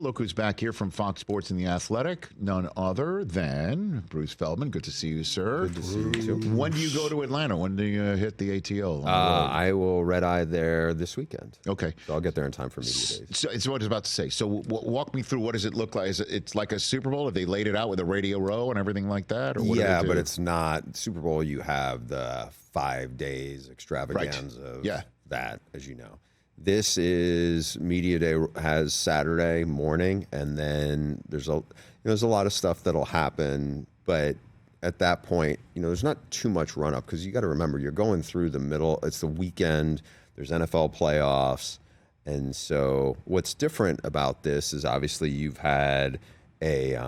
Look who's back here from Fox Sports and The Athletic. None other than Bruce Feldman. Good to see you, sir. Good to see you, too. When do you go to Atlanta? When do you hit the ATO? I will red-eye there this weekend. Okay. So I'll get there in time for media days. So it's what I was about to say. So walk me through, what does it look like? It's like a Super Bowl? Have they laid it out with a Radio Row and everything like that? Or what do they do? But it's not. Super Bowl, you have the 5 days extravaganza of that, as you know. This is Media Day has Saturday morning, and then there's a lot of stuff that'll happen. But at that point, there's not too much run up, because you got to remember, you're going through the middle. It's the weekend. There's NFL playoffs, and so what's different about this is obviously you've had we've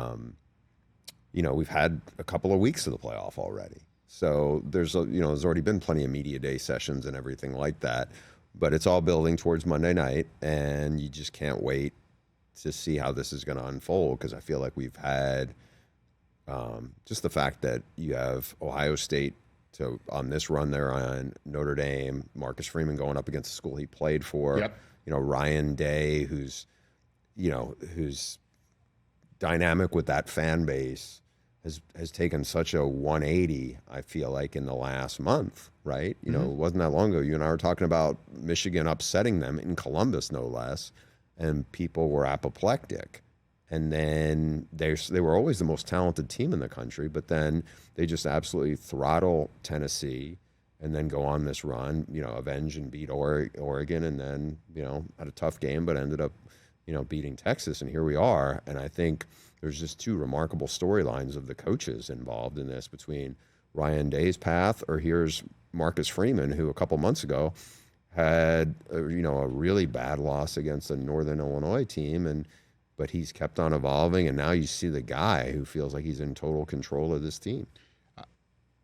had a couple of weeks of the playoff already. So there's already been plenty of Media Day sessions and everything like that. But it's all building towards Monday night, and you just can't wait to see how this is going to unfold, because I feel like we've had just the fact that you have Ohio State on this run there on Notre Dame, Marcus Freeman going up against the school he played for, Ryan Day, who's dynamic with that fan base, has taken such a 180, I feel like, in the last month, right? It wasn't that long ago. You and I were talking about Michigan upsetting them in Columbus, no less, and people were apoplectic. And then they were always the most talented team in the country, but then they just absolutely throttle Tennessee and then go on this run, avenge and beat Oregon, and then, had a tough game, but ended up, beating Texas. And here we are. And I think there's just two remarkable storylines of the coaches involved in this, between Ryan Day's path, or here's Marcus Freeman, who a couple months ago had a really bad loss against a Northern Illinois team, but he's kept on evolving, and now you see the guy who feels like he's in total control of this team.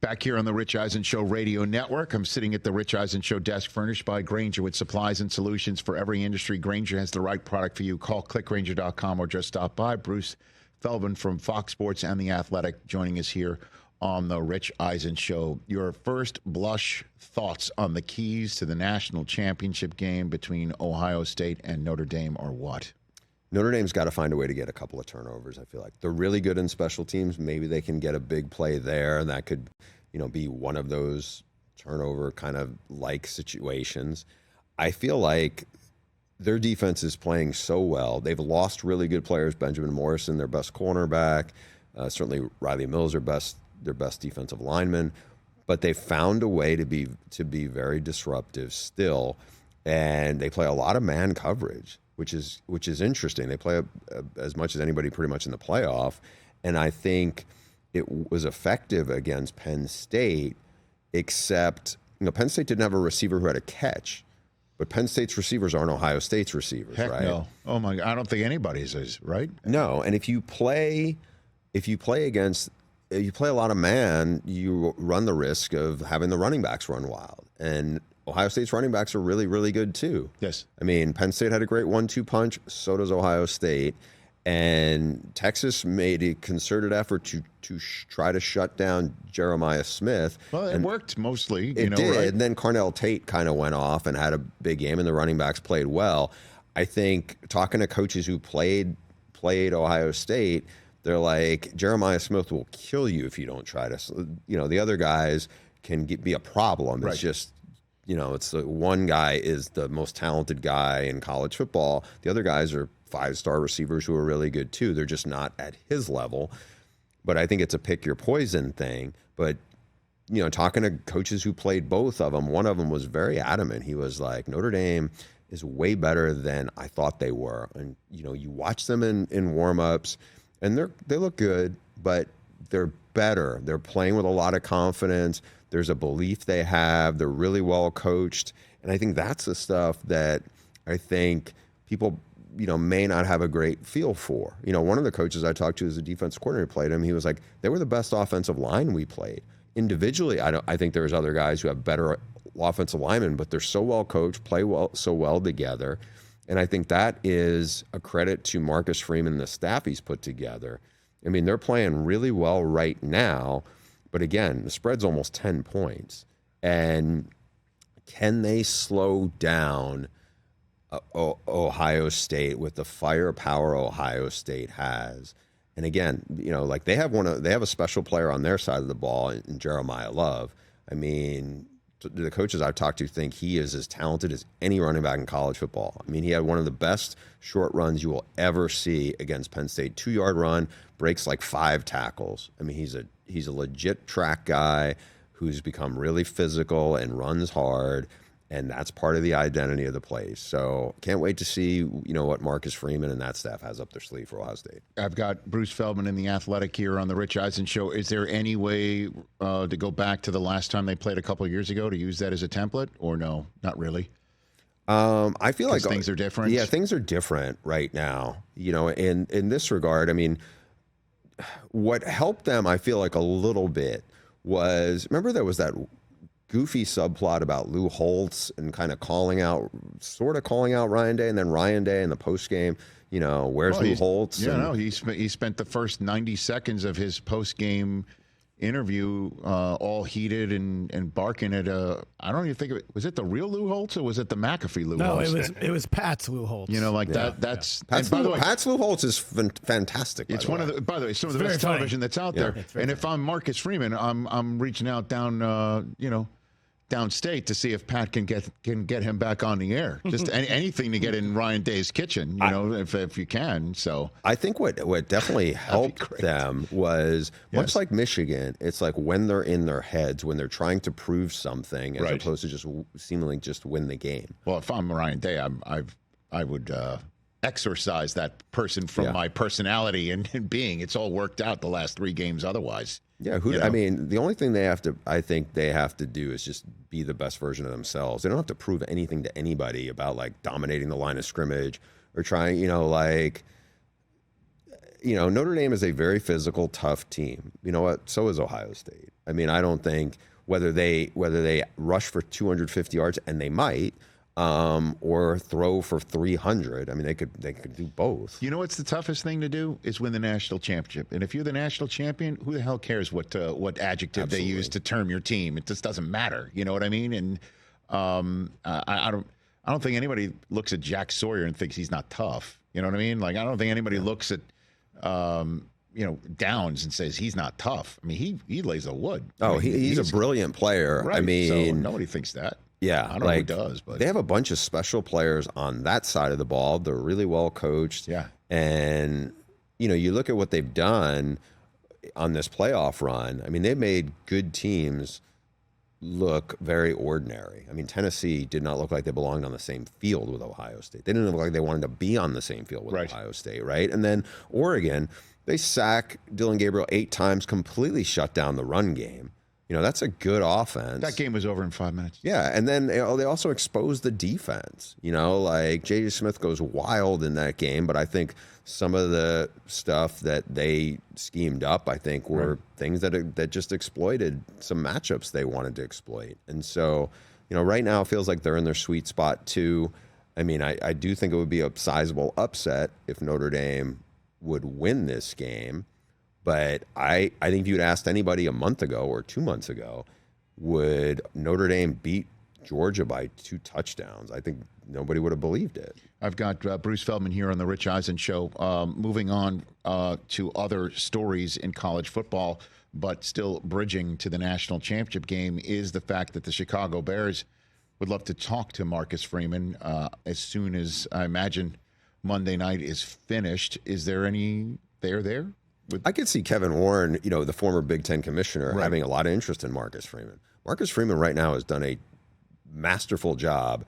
Back here on the Rich Eisen Show Radio Network, I'm sitting at the Rich Eisen Show desk, furnished by Grainger, with supplies and solutions for every industry. Grainger has the right product for you. Call clickgrainger.com or just stop by. Bruce Feldman from Fox Sports and The Athletic joining us here on the Rich Eisen Show. Your first blush thoughts on the keys to the national championship game between Ohio State and Notre Dame are what? Notre Dame's got to find a way to get a couple of turnovers, I feel like. They're really good in special teams. Maybe they can get a big play there, and that could, be one of those turnover kind of like situations. I feel like their defense is playing so well. They've lost really good players. Benjamin Morrison, their best cornerback. Certainly Riley Mills, their best defensive lineman. But they found a way to be very disruptive still, and they play a lot of man coverage, which is interesting. They play as much as anybody pretty much in the playoff, and I think it was effective against Penn State, except Penn State didn't have a receiver who had a catch, but Penn State's receivers aren't Ohio State's receivers, Heck right? No. Oh my God, I don't think anybody's is, right? No, and if you play a lot of man, you run the risk of having the running backs run wild, and Ohio State's running backs are really, really good too. Yes. I mean, Penn State had a great 1-2 punch. So does Ohio State. And Texas made a concerted effort to try to shut down Jeremiah Smith. Well, it worked mostly. It did. Right? And then Carnell Tate kind of went off and had a big game, and the running backs played well. I think talking to coaches who played Ohio State, they're like, Jeremiah Smith will kill you if you don't try to. The other guys can be a problem. Right. It's just, it's one guy is the most talented guy in college football. The other guys are 5-star receivers who are really good too. They're just not at his level. But I think it's a pick your poison thing. But, talking to coaches who played both of them, one of them was very adamant. He was like, Notre Dame is way better than I thought they were. And, you watch them in warmups, and they look good, but they're better. They're playing with a lot of confidence. There's a belief they have. They're really well coached. And I think that's the stuff that I think people, may not have a great feel for. One of the coaches I talked to as a defensive coordinator played him. He was like, they were the best offensive line we played. Individually, I think there's other guys who have better offensive linemen, but they're so well coached, play so well together. And I think that is a credit to Marcus Freeman and the staff he's put together. I mean, they're playing really well right now. But again, the spread's almost 10 points. And can they slow down Ohio State with the firepower Ohio State has. And again, like they have a special player on their side of the ball in Jeremiah Love. I mean, the coaches I've talked to think he is as talented as any running back in college football. I mean, he had one of the best short runs you will ever see against Penn State. 2-yard run, breaks like 5 tackles. I mean, he's a legit track guy who's become really physical and runs hard. And that's part of the identity of the place. So can't wait to see, what Marcus Freeman and that staff has up their sleeve for Ohio State. I've got Bruce Feldman in The Athletic here on the Rich Eisen Show. Is there any way to go back to the last time they played a couple of years ago to use that as a template, or no, not really? I feel like things are different. Yeah, things are different right now. In this regard, I mean, what helped them, I feel like a little bit was, remember there was that goofy subplot about Lou Holtz and kind of calling out Ryan Day, and then Ryan Day in the post game, where's Lou Holtz? Yeah, he spent the first 90 seconds of his post game interview all heated and barking at I don't even think was it the real Lou Holtz or was it the McAfee Lou Holtz? No, it was Pat's Lou Holtz. That's Pat's Lou Holtz is fantastic. It's one of the, by the way, some of the best television that's out there. And if I'm Marcus Freeman, I'm reaching out down downstate to see if Pat can get him back on the air. Just anything to get in Ryan Day's kitchen, if you can. So I think what definitely helped them was much like Michigan. It's like when they're in their heads, when they're trying to prove something, as opposed to just seemingly just win the game. Well, if I'm Ryan Day, I would exorcise that person from my personality and being. It's all worked out the last 3 games otherwise. Yeah, I mean, the only thing I think they have to do is just be the best version of themselves. They don't have to prove anything to anybody about like dominating the line of scrimmage or trying, Notre Dame is a very physical, tough team. You know what? So is Ohio State. I mean, I don't think whether they rush for 250 yards, and they might, or throw for 300. I mean, they could do both. You know what's the toughest thing to do is win the national championship. And if you're the national champion, who the hell cares what adjective they use to term your team? It just doesn't matter. You know what I mean? And I don't think anybody looks at Jack Sawyer and thinks he's not tough. You know what I mean? Like I don't think anybody looks at Downs and says he's not tough. I mean, he lays the wood. He's a brilliant player. Right. I mean, so nobody thinks that. Yeah, I don't know who does, but they have a bunch of special players on that side of the ball. They're really well coached. Yeah, and you look at what they've done on this playoff run. I mean, they've made good teams look very ordinary. I mean, Tennessee did not look like they belonged on the same field with Ohio State. They didn't look like they wanted to be on the same field with Ohio State, right? And then Oregon, they sack Dylan Gabriel 8 times, completely shut down the run game. That's a good offense. That game was over in 5 minutes. Yeah, and then they also exposed the defense. Like J.J. Smith goes wild in that game, but I think some of the stuff that they schemed up, I think, were things that just exploited some matchups they wanted to exploit. And so, right now it feels like they're in their sweet spot too. I mean, I do think it would be a sizable upset if Notre Dame would win this game. But I think if you'd asked anybody a month ago or 2 months ago, would Notre Dame beat Georgia by 2 touchdowns? I think nobody would have believed it. I've got Bruce Feldman here on the Rich Eisen Show. Moving on to other stories in college football, but still bridging to the national championship game, is the fact that the Chicago Bears would love to talk to Marcus Freeman as soon as, I imagine, Monday night is finished. Is there any there? I could see Kevin Warren, the former Big Ten commissioner, having a lot of interest in Marcus Freeman. Marcus Freeman right now has done a masterful job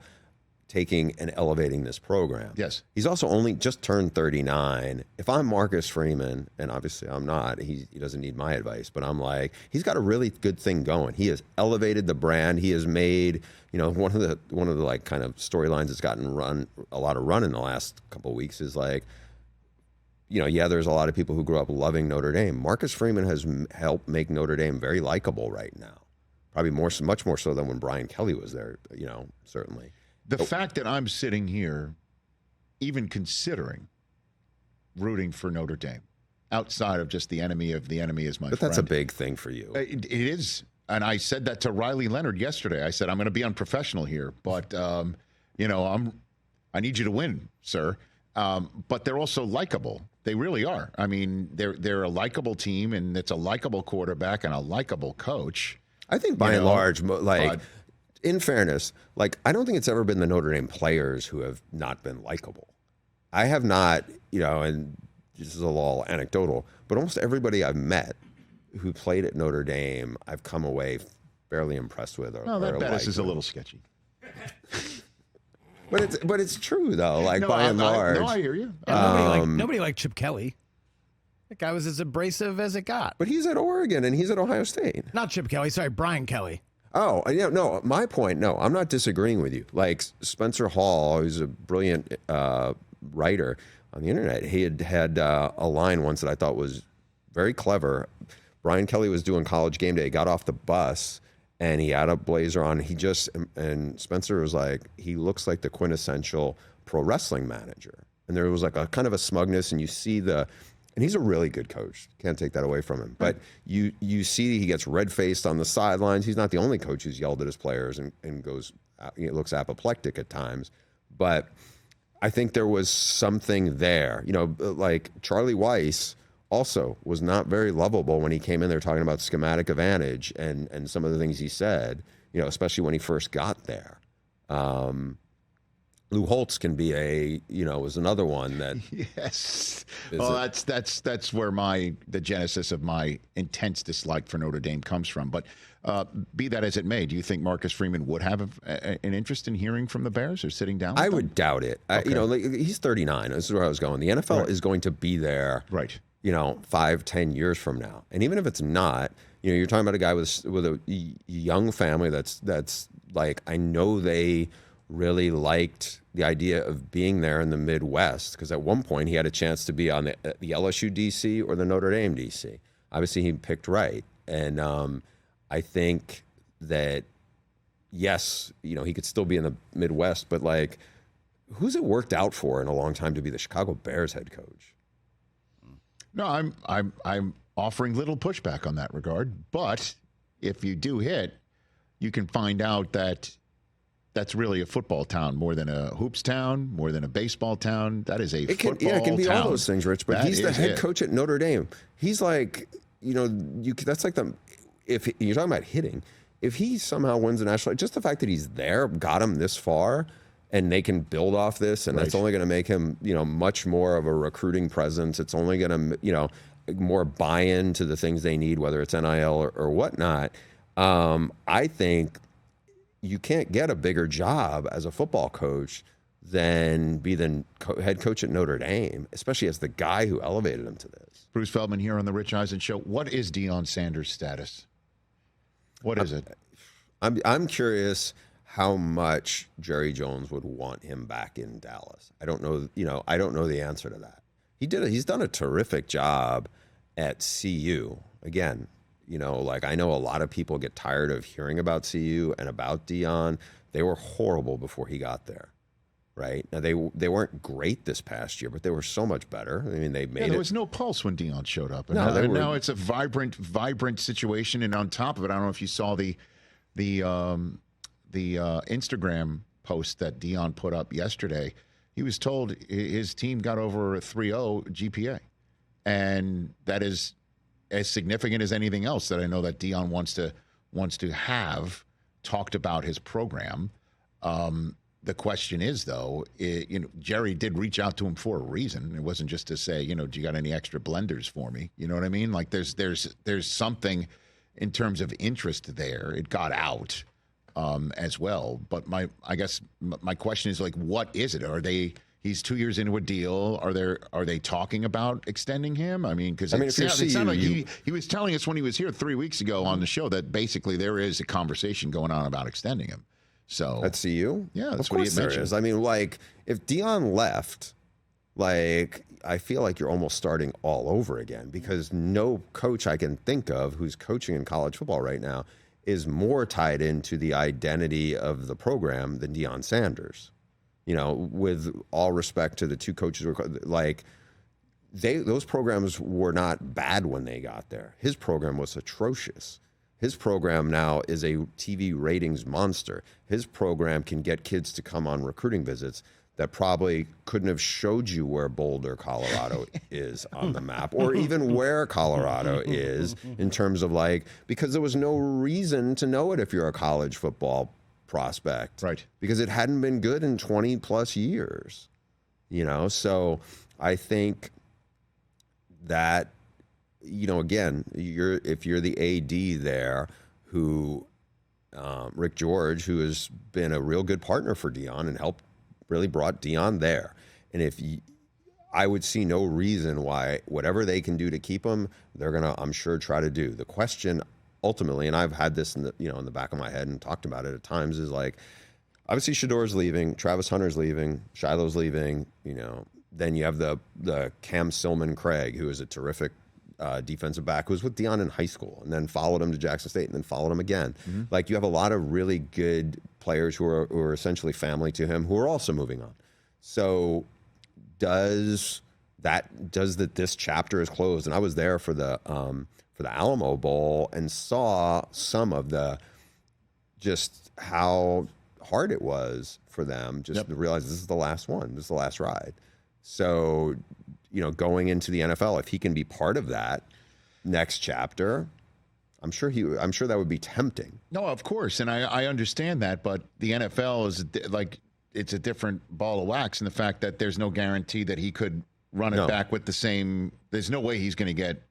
taking and elevating this program. Yes. He's also only just turned 39. If I'm Marcus Freeman, and obviously I'm not, he doesn't need my advice, but I'm like, he's got a really good thing going. He has elevated the brand. He has made, one of the like kind of storylines that's gotten a lot of run in the last couple of weeks is like, there's a lot of people who grew up loving Notre Dame. Marcus Freeman has helped make Notre Dame very likable right now. Probably much more so than when Brian Kelly was there, certainly. The fact that I'm sitting here even considering rooting for Notre Dame outside of just the enemy is my friend. But that's a big thing for you. It is. And I said that to Riley Leonard yesterday. I said, I'm going to be unprofessional here, but, I need you to win, sir. But they're also likable. They really are. I mean, they're a likable team, and it's a likable quarterback and a likable coach. I think by and large, in fairness, I don't think it's ever been the Notre Dame players who have not been likable. I have not, and this is a little anecdotal, but almost everybody I've met who played at Notre Dame, I've come away fairly impressed with. No, that Bettis is a little sketchy. But it's true though. By and large, I hear you. Nobody liked Chip Kelly. That guy was as abrasive as it got. But he's at Oregon and he's at Ohio State. Not Chip Kelly. Sorry, Brian Kelly. Oh, yeah, no. My point. No, I'm not disagreeing with you. Spencer Hall, who's a brilliant writer on the internet, he had a line once that I thought was very clever. Brian Kelly was doing College Game Day. He got off the bus. And he had a blazer on. And Spencer was like, he looks like the quintessential pro wrestling manager. And there was a kind of a smugness, and you see and he's a really good coach. Can't take that away from him. But you see he gets red-faced on the sidelines. He's not the only coach who's yelled at his players and looks apoplectic at times. But I think there was something there. Charlie Weiss also was not very lovable when he came in there talking about schematic advantage and some of the things he said, especially when he first got there. Lou Holtz can be was another one that. Yes. Well, that's where the genesis of my intense dislike for Notre Dame comes from. But be that as it may, do you think Marcus Freeman would have an interest in hearing from the Bears or sitting down with them? would doubt it. Okay. He's 39. This is where I was going. The NFL is going to be there. Right. 5-10 years from now. And even if it's not, you're talking about a guy with a young family that's I know they really liked the idea of being there in the Midwest, because at one point he had a chance to be on the LSU DC or the Notre Dame DC. Obviously he picked right. And I think that, yes, he could still be in the Midwest, but who's it worked out for in a long time to be the Chicago Bears head coach? No, I'm offering little pushback on that regard. But if you do hit, you can find out that that's really a football town more than a hoops town, more than a baseball town. That is a football town. Yeah, it can be all those things, Rich. But that he's the head coach at Notre Dame. He's that's if you're talking about hitting, if he somehow wins a national, just the fact that he's there got him this far. And they can build off this, and that's only going to make him, much more of a recruiting presence. It's only going to, more buy-in to the things they need, whether it's NIL or whatnot. I think you can't get a bigger job as a football coach than be the head coach at Notre Dame, especially as the guy who elevated him to this. Bruce Feldman here on the Rich Eisen Show. What is Deion Sanders' status? What is it? I'm curious how much Jerry Jones would want him back in Dallas. I don't know, I don't know the answer to that. He's done a terrific job at CU. Again, I know a lot of people get tired of hearing about CU and about Deion. They were horrible before he got there, right? Now they weren't great this past year, but they were so much better. I mean, they made there was no pulse when Deion showed up. And now it's a vibrant situation. And on top of it, I don't know if you saw the Instagram post that Deion put up yesterday. He was told his team got over a 3.0 GPA. And that is as significant as anything else that I know that Deion wants to have talked about his program. The question is, though, Jerry did reach out to him for a reason. It wasn't just to say, do you got any extra blenders for me? You know what I mean? There's something in terms of interest there. It got out. As well, but I guess my question is what is it? He's 2 years into a deal. Are they talking about extending him? I mean, because it sounded like he was telling us when he was here 3 weeks ago on the show that basically there is a conversation going on about extending him. So at CU, yeah, that's what he had mentioned. Is. I mean, if Deion left, I feel like you're almost starting all over again, because no coach I can think of who's coaching in college football right now is more tied into the identity of the program than Deion Sanders. With all respect to the two coaches, those programs were not bad when they got there. His program was atrocious. His program now is a TV ratings monster. His program can get kids to come on recruiting visits. that probably couldn't have showed you where Boulder, Colorado is on the map, or even where Colorado is in terms of like, because there was no reason to know it if you're a college football prospect. Right. Because it hadn't been good in 20 plus years, you know? So I think that, you know, again, if you're the AD there who, Rick George, who has been a real good partner for Deion and really brought Deion there. And I would see no reason why whatever they can do to keep him, they're going to, I'm sure, try to do. The question ultimately, and I've had this in the back of my head and talked about it at times, is like, obviously Shador's leaving, Travis Hunter's leaving, Shiloh's leaving, you know, then you have the Cam Silman Craig, who is a terrific defensive back, who was with Deion in high school and then followed him to Jackson State and then followed him again. Mm-hmm. Like, you have a lot of really good players who are essentially family to him who are also moving on. So does this chapter is closed? And I was there for the Alamo Bowl and saw some of just how hard it was for them to realize this is the last one, this is the last ride. So, you know, going into the NFL, if he can be part of that next chapter, I'm sure that would be tempting. No, of course, and I understand that, but the NFL is like, it's a different ball of wax in the fact that there's no guarantee that he could run it back with the same. There's no way he's going to get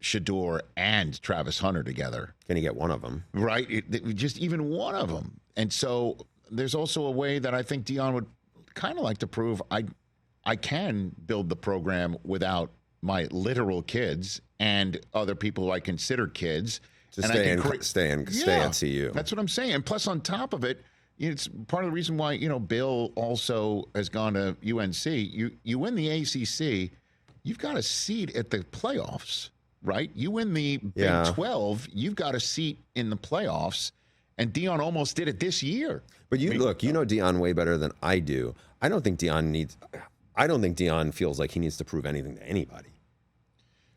Shador and Travis Hunter together. Can he get one of them? Right, just even one of them. And so there's also a way that I think Deion would kind of like to prove I can build the program without my literal kids and other people who I consider kids. To stay and see you. That's what I'm saying. And plus, on top of it, it's part of the reason why, you know, Bill also has gone to UNC. You win the ACC, you've got a seat at the playoffs, right? You win the Big 12, you've got a seat in the playoffs. And Deion almost did it this year. But you know Deion way better than I do. I don't think Deion feels like he needs to prove anything to anybody.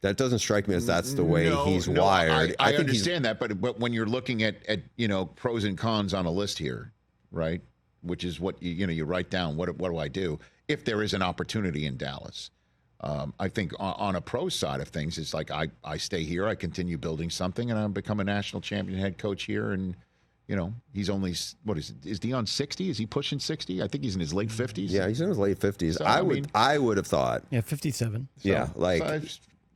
That doesn't strike me as that's the way he's wired. I understand that, but when you're looking at you know, pros and cons on a list here, right? Which is what you write down. What do I do if there is an opportunity in Dallas? I think on a pro side of things, it's like I stay here, I continue building something, and I become a national champion head coach here. And you know, he's only, what is Deion 60? Is he pushing 60? I think he's in his late 50s. Yeah, he's in his late 50s. So, I would have thought. Yeah, 57. So, yeah, like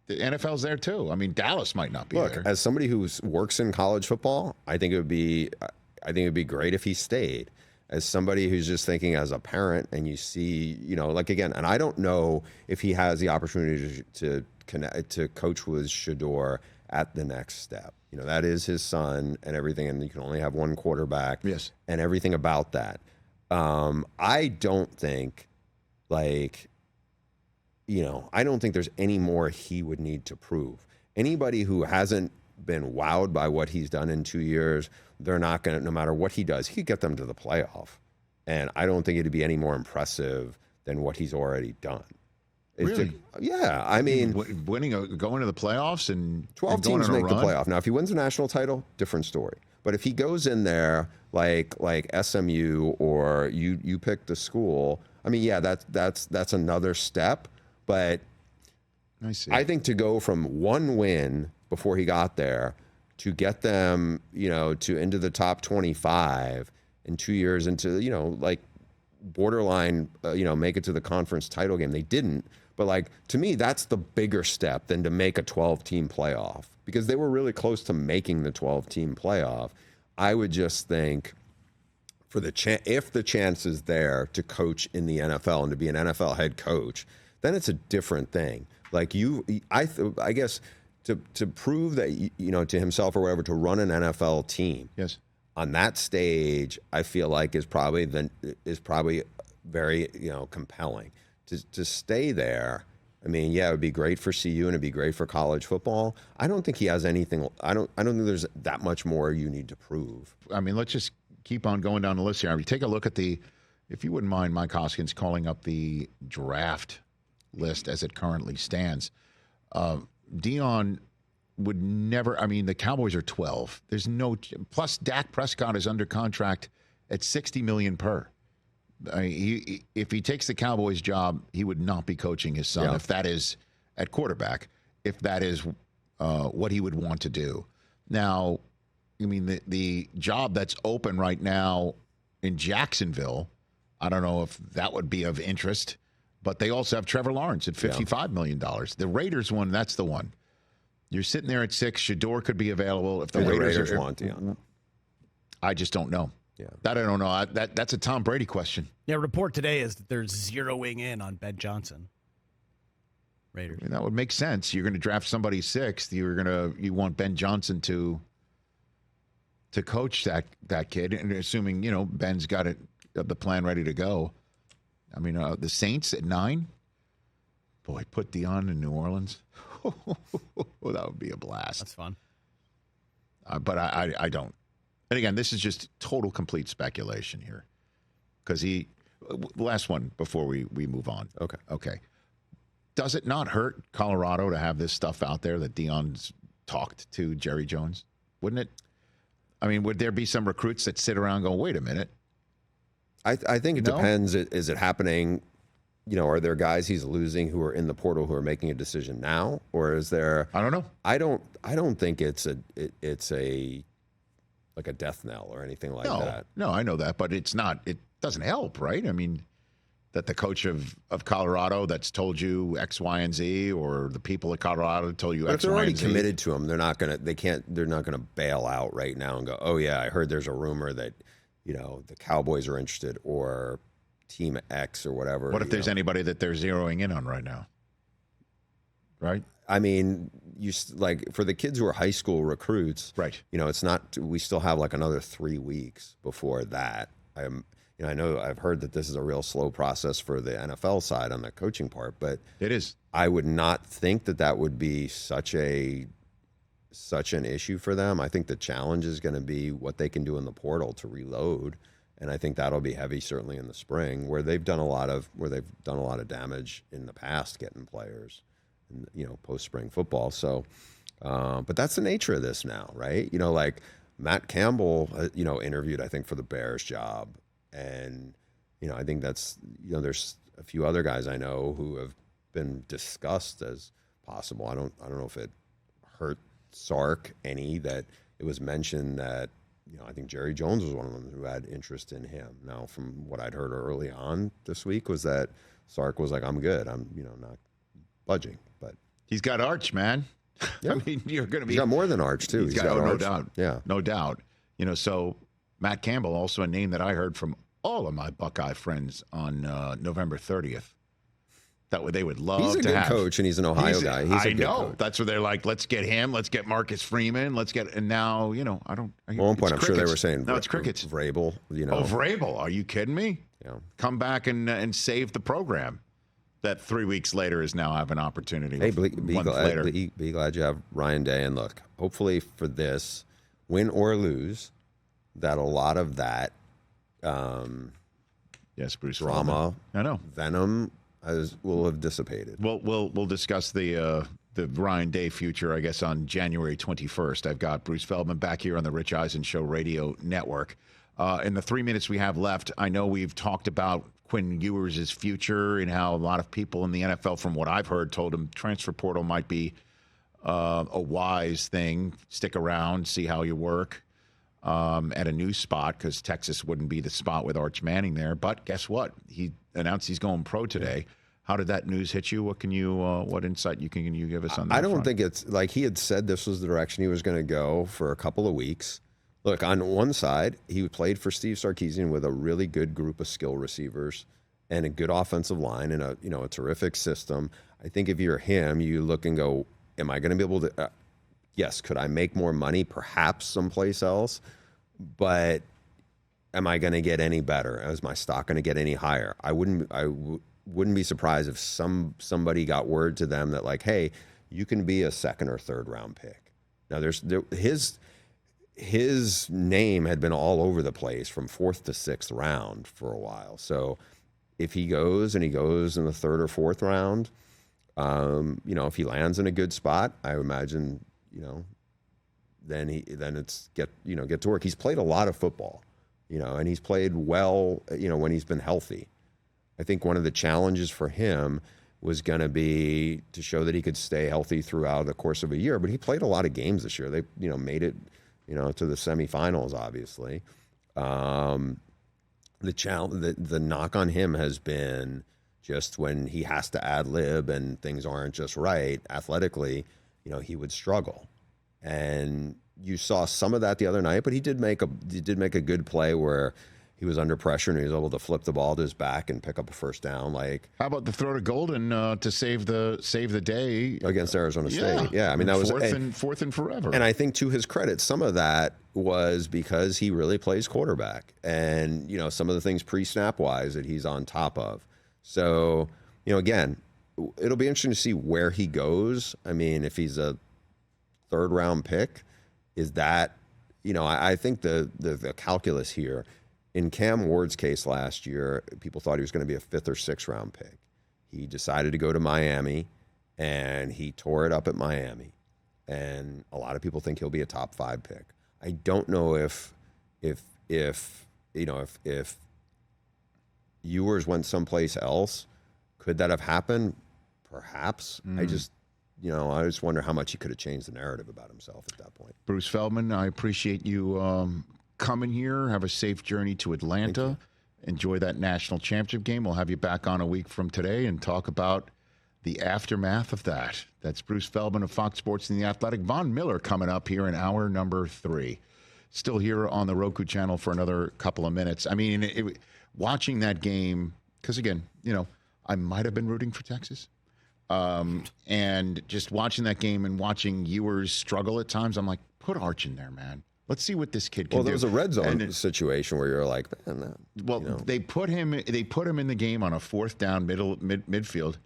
the NFL's there too. I mean, Dallas might not be there. As somebody who works in college football, I think it would be great if he stayed. As somebody who's just thinking as a parent, and you see, you know, like, again, and I don't know if he has the opportunity to coach with Shador at the next step. You know, that is his son and everything, and you can only have one quarterback. Yes. And everything about that. I don't think, like, you know, I don't think there's any more he would need to prove. Anybody who hasn't been wowed by what he's done in 2 years, they're not going to, no matter what he does, he could get them to the playoff. And I don't think it'd be any more impressive than what he's already done. Really? Yeah, I mean, going to the playoffs and 12 teams make the playoff. Now, if he wins a national title, different story. But if he goes in there like SMU or you pick the school, I mean, yeah, that's another step. But I see. I think to go from one win before he got there to get them, you know, to into the top 25 in 2 years into, you know, like borderline, you know, make it to the conference title game. They didn't. But, like, to me, that's the bigger step than to make a 12-team playoff, because they were really close to making the 12-team playoff. I would just think for if the chance is there to coach in the NFL and to be an NFL head coach, then it's a different thing. Like, I guess to prove that, you know, to himself or whatever, to run an NFL team. Yes. On that stage, I feel like is probably very, you know, compelling. To stay there, I mean, yeah, it would be great for CU and it'd be great for college football. I don't think he has anything. I don't think there's that much more you need to prove. I mean, let's just keep on going down the list here. I mean, take a look at if you wouldn't mind, Mike Hoskins calling up the draft list as it currently stands. Deion would never. I mean, the Cowboys are 12. There's no plus. Dak Prescott is under contract at $60 million per. If he takes the Cowboys job, he would not be coaching his son if that is at quarterback, if that is what he would want to do. Now, I mean, the job that's open right now in Jacksonville, I don't know if that would be of interest, but they also have Trevor Lawrence at $55 million. The Raiders one, that's the one. You're sitting there at 6. Shador could be available if the Raiders want Deion. I just don't know. Yeah, that I don't know. That's a Tom Brady question. Yeah, report today is that they're zeroing in on Ben Johnson. Raiders. I mean, that would make sense. You're going to draft somebody 6th. You want Ben Johnson to coach that kid, and assuming Ben's got the plan ready to go. I mean, the Saints at 9. Boy, put Deion in New Orleans. That would be a blast. That's fun. But I don't. And again, this is just total complete speculation here. Because last one before we move on. Okay. Does it not hurt Colorado to have this stuff out there that Deion's talked to Jerry Jones? Wouldn't it? I mean, would there be some recruits that sit around and go, wait a minute? I think it depends. Is it happening? Are there guys he's losing who are in the portal who are making a decision now, or is there? I don't know. I don't think it's a like a death knell or anything like that. No, I know that, but it's not. It doesn't help, right? I mean, that the coach of Colorado that's told you X, Y, and Z, or the people of Colorado told you but X, if they're Y, already and Z. committed to him, they're not gonna bail out right now and go, oh yeah, I heard there's a rumor that the Cowboys are interested or Team X or whatever. What if there's anybody that they're zeroing in on right now? Right? I mean, like for the kids who are high school recruits, right? It's not. We still have like another 3 weeks before that. I know I've heard that this is a real slow process for the NFL side on the coaching part, but it is. I would not think that would be such an issue for them. I think the challenge is going to be what they can do in the portal to reload, and I think that'll be heavy certainly in the spring, where they've done a lot of damage in the past getting players, post spring football. So, but that's the nature of this now, right? Like Matt Campbell, interviewed I think for the Bears job. And, I think that's, there's a few other guys I know who have been discussed as possible. I don't know if it hurt Sark any that it was mentioned that, I think Jerry Jones was one of them who had interest in him. Now, from what I'd heard early on this week was that Sark was like, I'm good. I'm, not budging. But he's got Arch, man. Yeah. I mean, you're going to be. He's got more than Arch, too. He's got no doubt. Yeah. No doubt. So Matt Campbell, also a name that I heard from all of my Buckeye friends on November 30th. That way they would love to have. He's a good coach, and he's an Ohio guy. He's a good coach. That's where they're like, let's get him. Let's get Marcus Freeman. And now, I don't. At one point, I'm sure they were saying, no, it's crickets. Vrabel, Oh, Vrabel. Are you kidding me? Yeah. Come back and save the program. That 3 weeks later is now have an opportunity. Hey, be glad you have Ryan Day. And look, hopefully for this, win or lose, that a lot of that yes, Bruce drama, I know, venom will have dissipated. We'll discuss the Ryan Day future, I guess, on January 21st. I've got Bruce Feldman back here on the Rich Eisen Show Radio Network. In the 3 minutes we have left, I know we've talked about Quinn Ewers' future and how a lot of people in the NFL, from what I've heard, told him transfer portal might be a wise thing. Stick around, see how you work at a new spot, because Texas wouldn't be the spot with Arch Manning there. But guess what? He announced he's going pro today. How did that news hit you? What can you, what insight can you give us on that? I don't think it's like he had said this was the direction he was going to go for a couple of weeks. Look, on one side, he played for Steve Sarkisian with a really good group of skill receivers and a good offensive line and a terrific system. I think if you're him, you look and go, am I going to be able to? Yes, could I make more money? Perhaps someplace else, but am I going to get any better? Is my stock going to get any higher? I wouldn't be surprised if somebody got word to them that like, hey, you can be a second or third round pick. Now his name had been all over the place from 4th to 6th round for a while. So if he goes in the 3rd or 4th round, if he lands in a good spot, I imagine, then it's get to work. He's played a lot of football. and he's played well, when he's been healthy. I think one of the challenges for him was going to be to show that he could stay healthy throughout the course of a year. But he played a lot of games this year. They, made it, to the semifinals, obviously. The knock on him has been just when he has to ad lib and things aren't just right athletically, he would struggle. And you saw some of that the other night, but he did make a good play where he was under pressure and he was able to flip the ball to his back and pick up a first down. Like, how about the throw to Golden to save the day against Arizona State? Yeah, I mean that was fourth and forever. And I think to his credit, some of that was because he really plays quarterback, and some of the things pre-snap wise that he's on top of. So again, it'll be interesting to see where he goes. I mean, if he's a third round pick, is that I think the calculus here. In Cam Ward's case last year, people thought he was going to be a 5th or 6th round pick. He decided to go to Miami, and he tore it up at Miami. And a lot of people think he'll be a top 5 pick. I don't know if Ewers went someplace else, could that have happened? Perhaps. I just wonder how much he could have changed the narrative about himself at that point. Bruce Feldman, I appreciate you coming here. Have a safe journey to Atlanta. Enjoy that national championship game. We'll have you back on a week from today and talk about the aftermath of that. That's Bruce Feldman of Fox Sports and The Athletic. Von Miller coming up here in hour number 3. Still here on the Roku channel for another couple of minutes. I mean, watching that game, because again, I might have been rooting for Texas. And just watching that game and watching Ewers struggle at times, I'm like, put Arch in there, man. Let's see what this kid can do. Well, there was a red zone situation where you're like, man, they put him in the game on a 4th down midfield,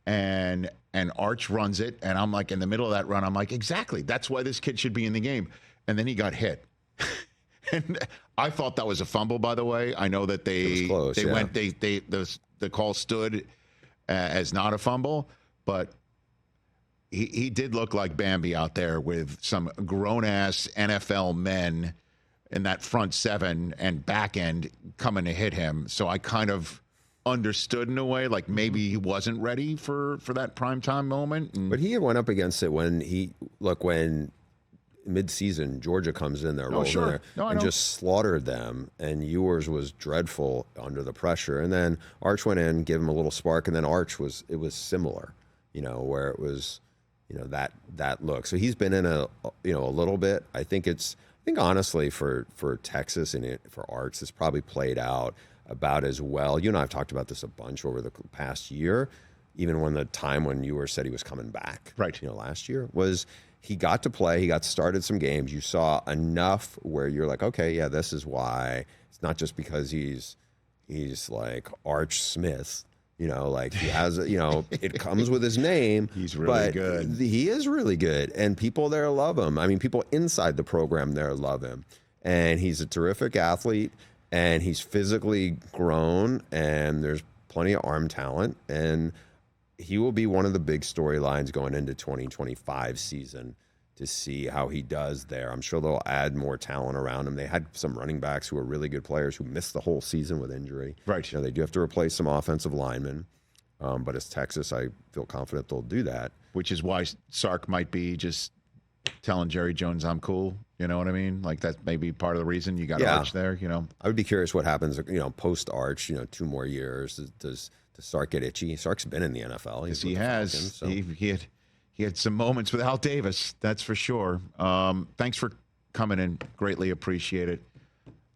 and Arch runs it, and I'm like, in the middle of that run, I'm like, exactly, that's why this kid should be in the game. And then he got hit. And I thought that was a fumble, by the way. I know that the call stood as not a fumble, but he did look like Bambi out there with some grown-ass NFL men in that front 7 and back end coming to hit him. So I kind of understood in a way, like maybe he wasn't ready for that primetime moment. But he went up against it when mid-season Georgia comes in there, just slaughtered them, and Ewers was dreadful under the pressure. And then Arch went in, gave him a little spark, and then it was similar, where it was that look. So he's been in a little bit. I think honestly for Texas and for Arch, this probably played out about as well. You and I have talked about this a bunch over the past year, even when the time when Ewers said he was coming back, right? Last year was he got to play, he got started some games. You saw enough where you're like, okay, yeah, this is why. It's not just because he's like Arch Smith. He has, it comes with his name. He's really good. He is really good. And people there love him. I mean, people inside the program there love him. And he's a terrific athlete, and he's physically grown, and there's plenty of arm talent. And he will be one of the big storylines going into 2025 season to see how he does there. I'm sure they'll add more talent around him. They had some running backs who are really good players who missed the whole season with injury. Right. They do have to replace some offensive linemen. But as Texas, I feel confident they'll do that. Which is why Sark might be just telling Jerry Jones, I'm cool. You know what I mean? Like that may be part of the reason you got Arch there, I would be curious what happens, post Arch, 2 more years. Does Sark get itchy? Sark's been in the NFL. Yes, he has. Falcons, so. He had some moments with Al Davis, that's for sure. Thanks for coming in. Greatly appreciate it.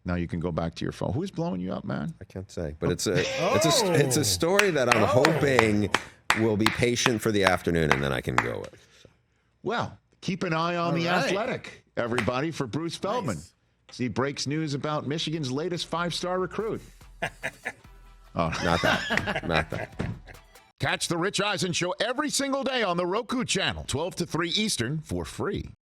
Now you can go back to your phone. Who's blowing you up, man? I can't say, but it's a story that I'm hoping will be patient for the afternoon, and then I can go with. So. Well, keep an eye on The Athletic, everybody, for Bruce Feldman. Nice. He breaks news about Michigan's latest 5-star recruit. Not that. Catch the Rich Eisen Show every single day on the Roku channel, 12 to 3 Eastern, for free.